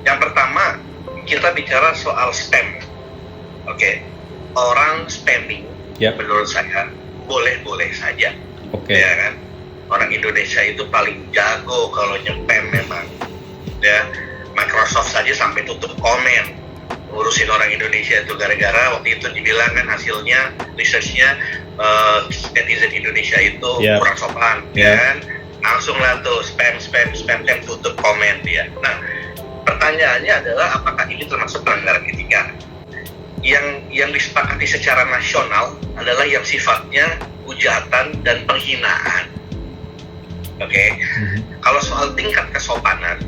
Yang pertama, kita bicara soal spam. Oke. Orang spamming, menurut saya boleh-boleh saja. Ya kan? Orang Indonesia itu paling jago kalau nyepam memang. Ya, Microsoft saja sampai tutup komen ngurusin orang Indonesia itu gara-gara waktu itu dibilang kan hasilnya researchnya netizen Indonesia itu kurang sopan, ya kan? Langsung lah tuh spam tutup komen dia. Nah, pertanyaannya adalah apakah ini termasuk pelanggaran etika? Yang disepakati secara nasional adalah yang sifatnya hujatan dan penghinaan. Oke. Kalau soal tingkat kesopanan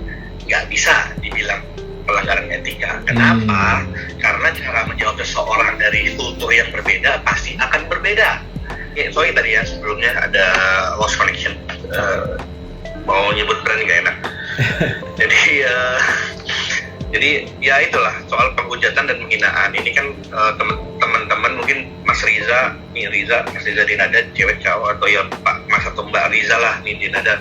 nggak bisa dibilang pelanggaran etika. Kenapa? Karena cara menjawab seseorang dari kultur yang berbeda pasti akan berbeda. Sorry tadi ya sebelumnya ada lost connection. Mau nyebut brand nggak enak. Jadi ya itulah soal penghujatan dan penghinaan. Ini kan teman-teman mungkin Mas Riza Dinada, cewek cowok atau ya Pak Mas atau Mbak Riza lah nih Dinada.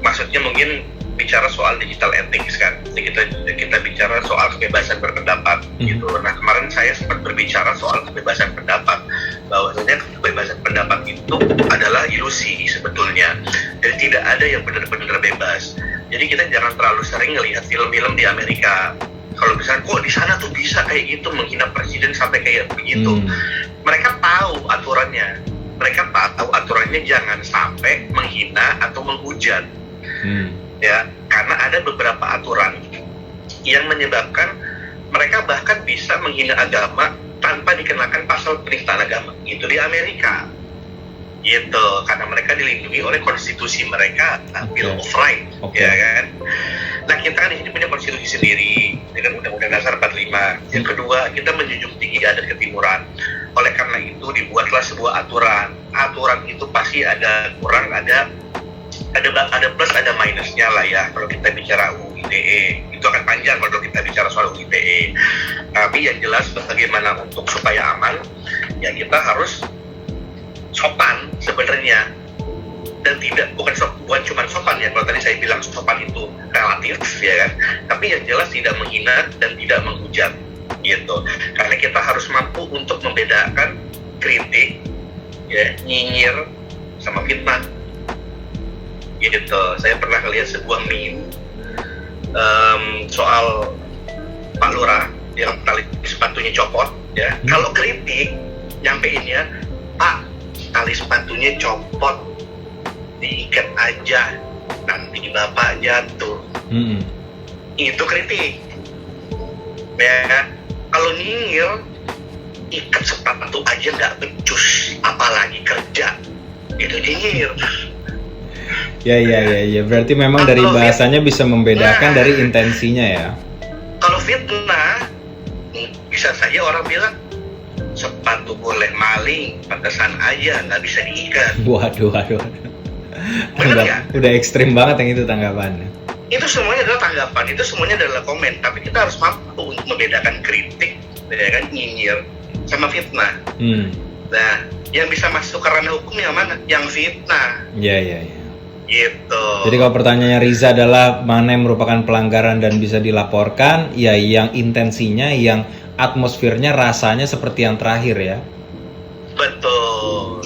Maksudnya mungkin bicara soal digital ethics kan. Ini kita bicara soal kebebasan berpendapat gitu. Nah, kemarin saya sempat berbicara soal kebebasan pendapat. Bahwasanya kebebasan pendapat itu adalah ilusi sebetulnya. Jadi tidak ada yang benar-benar bebas. Jadi kita jangan terlalu sering ngelihat film-film di Amerika. Kalau misalnya kok di sana tuh bisa kayak gitu menghina presiden sampai kayak begitu. Mereka tahu aturannya. Mereka tahu aturannya jangan sampai menghina atau menghujat. Ya, karena ada beberapa aturan yang menyebabkan mereka bahkan bisa menghina agama tanpa dikenakan pasal penistaan agama. Itu di Amerika. Gitu, karena mereka dilindungi oleh konstitusi mereka, Bill of Rights, ya kan. Nah, kita kan di sini punya konstitusi sendiri dengan Undang-Undang Dasar 45. Yang kedua, kita menjunjung tinggi adat ketimuran. Oleh karena itu dibuatlah sebuah aturan. Aturan itu pasti ada kurang, ada plus, ada minusnya lah ya. Kalau kita bicara UU ITE, itu akan panjang kalau kita bicara soal UU ITE. Tapi yang jelas bagaimana untuk supaya aman, ya kita harus sopan sebenarnya, dan bukan cuma sopan ya. Kalau tadi saya bilang sopan itu relatif ya kan, tapi yang jelas tidak menghina dan tidak menghujat gitu. Karena kita harus mampu untuk membedakan kritik, ya, nyinyir sama fitnah gitu. Saya pernah lihat sebuah meme soal Pak Lurah yang tali sepatunya copot ya. Kalau kritik nyampeinnya, Pak, tali sepatunya copot, diikat aja, nanti Bapak jatuh. Itu kritik ya. Kalau nyinyir, ikat sepatu aja nggak becus, apalagi kerja, itu nyinyir. Ya. Berarti memang dari bahasanya bisa membedakan dari intensinya ya. Kalau fitnah, bisa saja orang bilang sepatu boleh maling, pantesan aja nggak bisa diikat. Waduh. Udah ekstrim banget yang itu tanggapannya. Itu semuanya adalah tanggapan, itu semuanya adalah komen. Tapi kita harus mampu untuk membedakan kritik, ya kan, nyinyir sama fitnah. Nah, yang bisa masuk ke ranah hukum yang mana? Yang fitnah. Iya. Gitu. Jadi kalau pertanyaannya Riza adalah mana yang merupakan pelanggaran dan bisa dilaporkan, ya yang intensinya, yang atmosfernya, rasanya seperti yang terakhir ya. Betul.